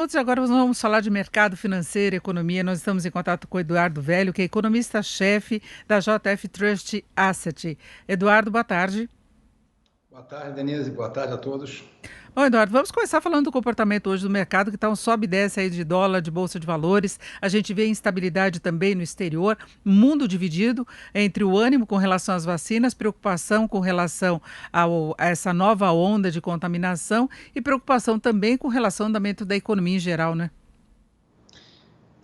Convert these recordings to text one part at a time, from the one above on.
Outros agora vamos falar de mercado financeiro, economia. Nós estamos em contato com o Eduardo Velho, que é economista-chefe da JF Trust Asset. Eduardo, boa tarde. Boa tarde, Denise. Boa tarde a todos. Bom, Eduardo, vamos começar falando do comportamento hoje do mercado, que está um sobe e desce aí de dólar, de bolsa de valores. A gente vê instabilidade também no exterior, mundo dividido entre o ânimo com relação às vacinas, preocupação com relação a essa nova onda de contaminação e preocupação também com relação ao andamento da economia em geral, né?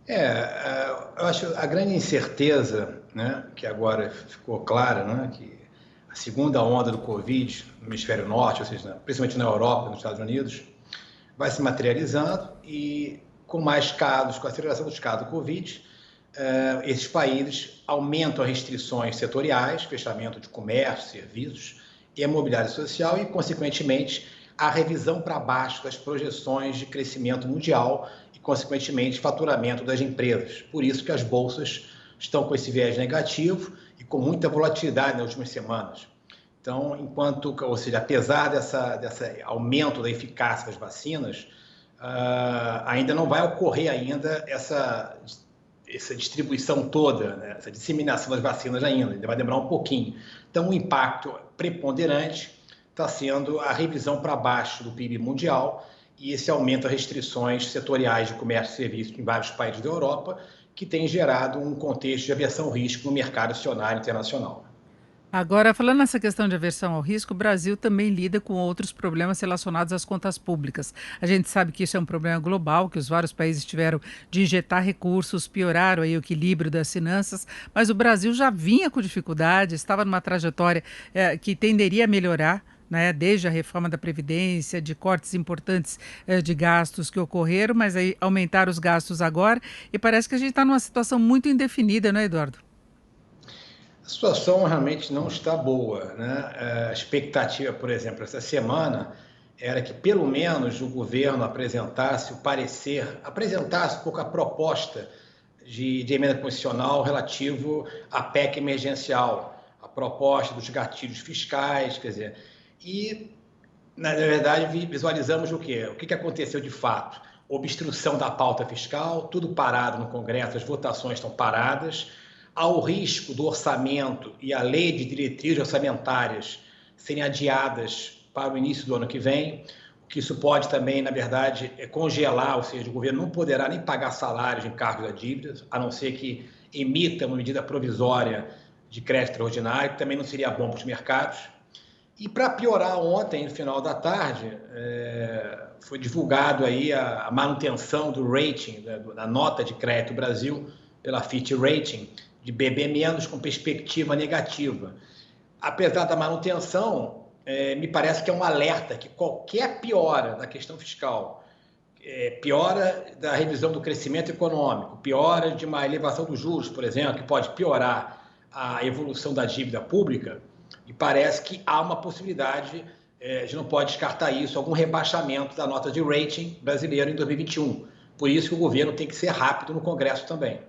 Eu acho a grande incerteza, né, que agora ficou clara, né, que a segunda onda do Covid no hemisfério norte, ou seja, principalmente na Europa e nos Estados Unidos, vai se materializando e com mais casos, com a aceleração dos casos do Covid, esses países aumentam as restrições setoriais, fechamento de comércio, serviços e a mobilidade social e, consequentemente, a revisão para baixo das projeções de crescimento mundial e, consequentemente, faturamento das empresas. Por isso que as bolsas estão com esse viés negativo e com muita volatilidade nas últimas semanas. Então, ou seja, apesar desse aumento da eficácia das vacinas, ainda não vai ocorrer ainda essa distribuição toda, né? Essa disseminação das vacinas ainda vai demorar um pouquinho. Então, o impacto preponderante está sendo a revisão para baixo do PIB mundial e esse aumento das restrições setoriais de comércio e serviços em vários países da Europa, que tem gerado um contexto de aversão ao risco no mercado acionário internacional. Agora, falando nessa questão de aversão ao risco, o Brasil também lida com outros problemas relacionados às contas públicas. A gente sabe que isso é um problema global, que os vários países tiveram de injetar recursos, pioraram aí o equilíbrio das finanças, mas o Brasil já vinha com dificuldade, estava numa trajetória que tenderia a melhorar. Né, desde a reforma da Previdência, de cortes importantes de gastos que ocorreram, mas aí aumentaram os gastos agora e parece que a gente está numa situação muito indefinida, não é, Eduardo? A situação realmente não está boa, né? A expectativa, por exemplo, essa semana era que pelo menos o governo apresentasse o parecer, apresentasse um pouco a proposta de emenda constitucional relativo à PEC emergencial, a proposta dos gatilhos fiscais, quer dizer, e na verdade visualizamos o quê? O que aconteceu de fato? Obstrução da pauta fiscal, tudo parado no Congresso, as votações estão paradas, há o risco do orçamento e a lei de diretrizes orçamentárias serem adiadas para o início do ano que vem, o que isso pode também, na verdade, congelar, ou seja, o governo não poderá nem pagar salários em cargos da dívida, a não ser que emita uma medida provisória de crédito extraordinário, que também não seria bom para os mercados. E para piorar, ontem, no final da tarde, foi divulgado aí a manutenção do rating, da nota de crédito do Brasil, pela Fitch Rating, de BB- com perspectiva negativa. Apesar da manutenção, me parece que é um alerta que qualquer piora da questão fiscal, piora da revisão do crescimento econômico, piora de uma elevação dos juros, por exemplo, que pode piorar a evolução da dívida pública, e parece que há uma possibilidade, a gente não pode descartar isso, algum rebaixamento da nota de rating brasileiro em 2021. Por isso que o governo tem que ser rápido no Congresso também.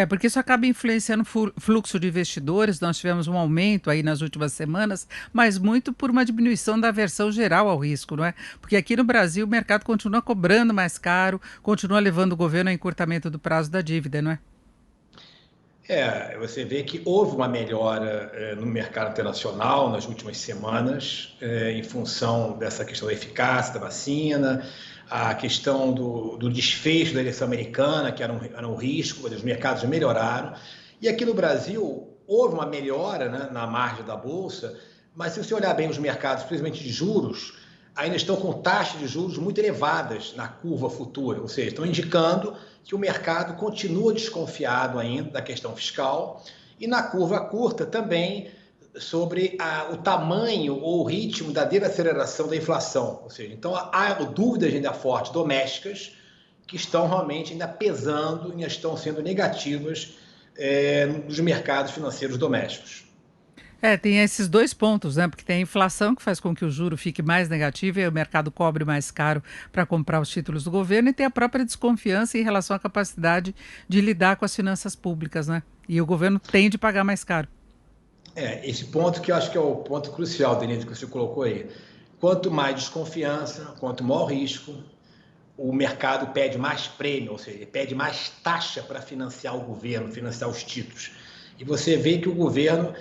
Porque isso acaba influenciando o fluxo de investidores. Nós tivemos um aumento aí nas últimas semanas, mas muito por uma diminuição da aversão geral ao risco, não é? Porque aqui no Brasil o mercado continua cobrando mais caro, continua levando o governo ao encurtamento do prazo da dívida, não é? Você vê que houve uma melhora no mercado internacional nas últimas semanas, em função dessa questão da eficácia da vacina, a questão do desfecho da eleição americana, que era um risco, os mercados melhoraram. E aqui no Brasil, houve uma melhora, né, na margem da Bolsa, mas se você olhar bem os mercados, principalmente de juros, ainda estão com taxas de juros muito elevadas na curva futura, ou seja, estão indicando que o mercado continua desconfiado ainda da questão fiscal e na curva curta também sobre o tamanho ou o ritmo da desaceleração da inflação. Ou seja, então há dúvidas ainda fortes domésticas que estão realmente ainda pesando, ainda estão sendo negativas nos mercados financeiros domésticos. Tem esses dois pontos, né? Porque tem a inflação que faz com que o juro fique mais negativo e o mercado cobre mais caro para comprar os títulos do governo, e tem a própria desconfiança em relação à capacidade de lidar com as finanças públicas, né? E o governo tem de pagar mais caro. Esse ponto que eu acho que é o ponto crucial, Denise, que você colocou aí. Quanto mais desconfiança, quanto maior risco, o mercado pede mais prêmio, ou seja, pede mais taxa para financiar o governo, financiar os títulos. E você vê que o governo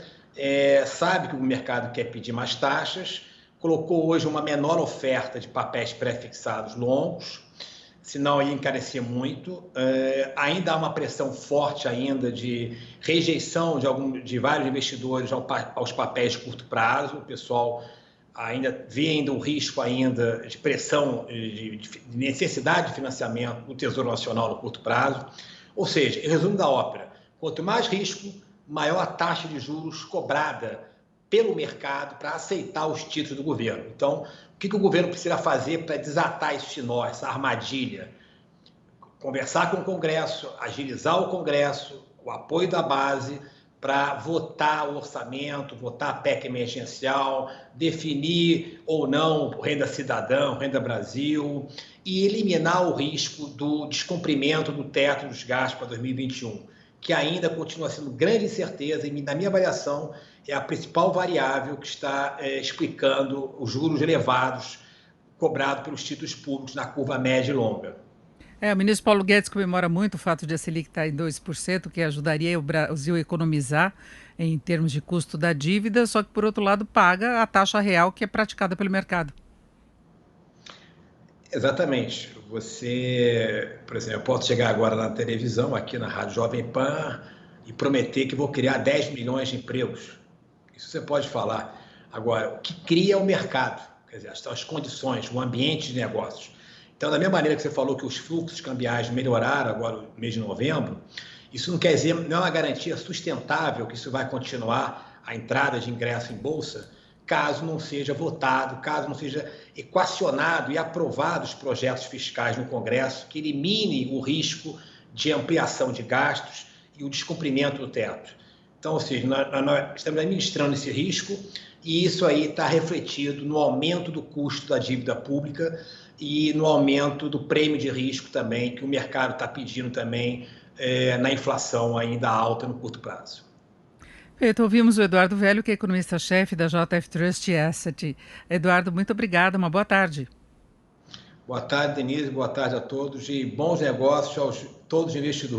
sabe que o mercado quer pedir mais taxas, colocou hoje uma menor oferta de papéis pré-fixados longos, senão ia encarecer muito. Ainda há uma pressão forte ainda de rejeição de vários investidores aos papéis de curto prazo. O pessoal ainda vê ainda o risco ainda de pressão, de necessidade de financiamento do Tesouro Nacional no curto prazo. Ou seja, em resumo da ópera, quanto mais risco, maior a taxa de juros cobrada pelo mercado para aceitar os títulos do governo. Então, o que o governo precisa fazer para desatar esse nó, essa armadilha? Conversar com o Congresso, agilizar o Congresso, o apoio da base para votar o orçamento, votar a PEC emergencial, definir ou não o Renda Cidadã, o Renda Brasil e eliminar o risco do descumprimento do teto dos gastos para 2021, que ainda continua sendo grande incerteza e, na minha avaliação, é a principal variável que está explicando os juros elevados cobrados pelos títulos públicos na curva média e longa. O ministro Paulo Guedes comemora muito o fato de a Selic estar em 2%, que ajudaria o Brasil a economizar em termos de custo da dívida, só que, por outro lado, paga a taxa real que é praticada pelo mercado. Exatamente. Você, por exemplo, eu posso chegar agora na televisão, aqui na Rádio Jovem Pan, e prometer que vou criar 10 milhões de empregos. Isso você pode falar. Agora, o que cria é o mercado, quer dizer, as condições, o ambiente de negócios. Então, da mesma maneira que você falou que os fluxos cambiais melhoraram agora no mês de novembro, isso não quer dizer, não é uma garantia sustentável que isso vai continuar a entrada de ingresso em bolsa, caso não seja votado, caso não seja equacionado e aprovado os projetos fiscais no Congresso que eliminem o risco de ampliação de gastos e o descumprimento do teto. Então, ou seja, nós estamos administrando esse risco e isso aí está refletido no aumento do custo da dívida pública e no aumento do prêmio de risco também, que o mercado está pedindo também na inflação ainda alta no curto prazo. Feito, ouvimos o Eduardo Velho, que é economista-chefe da JF Trust Asset. Eduardo, muito obrigada, uma boa tarde. Boa tarde, Denise, boa tarde a todos e bons negócios aos todos os investidores.